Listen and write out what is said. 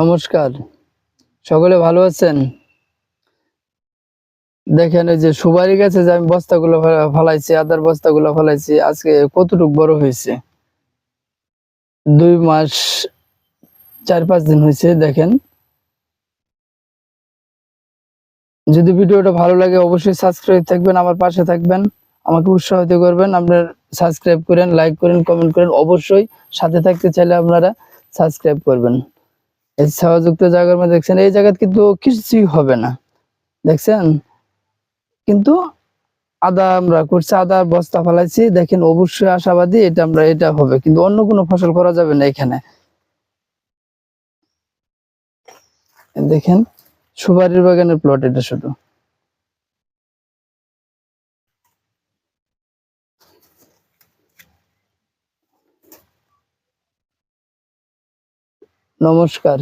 নমস্কার, সকলে ভালো আছেন? দেখেন এই যে সুপারি গাছে যে আমি বস্তাগুলো ফলাইছি, আদার বস্তাগুলো ফলাইছি, আজকে কতটুক বড় হয়েছে। 2 মাস 4-5 দিন হয়েছে। দেখেন, যদি ভিডিওটা ভালো লাগে অবশ্যই সাবস্ক্রাইব থাকবেন, আমার পাশে থাকবেন, আমাকে উৎসাহিত করবেন। আপনার সাবস্ক্রাইব করেন, লাইক করেন, কমেন্ট করেন। অবশ্যই সাথে থাকতে চাইলে আপনারা সাবস্ক্রাইব করবেন। এই ছায়াযুক্ত জায়গার মধ্যে দেখছেন, এই জায়গায় কিন্তু কিছুই হবে না, দেখছেন? কিন্তু আদা আমরা করছি, আদার বস্তা ফেলাইছি। দেখেন, অবশ্যই আশাবাদী এটা হবে, কিন্তু অন্য কোনো ফসল করা যাবে না এখানে। দেখেন, সুপারির বাগানের প্লট এটা শুধু। নমস্কার।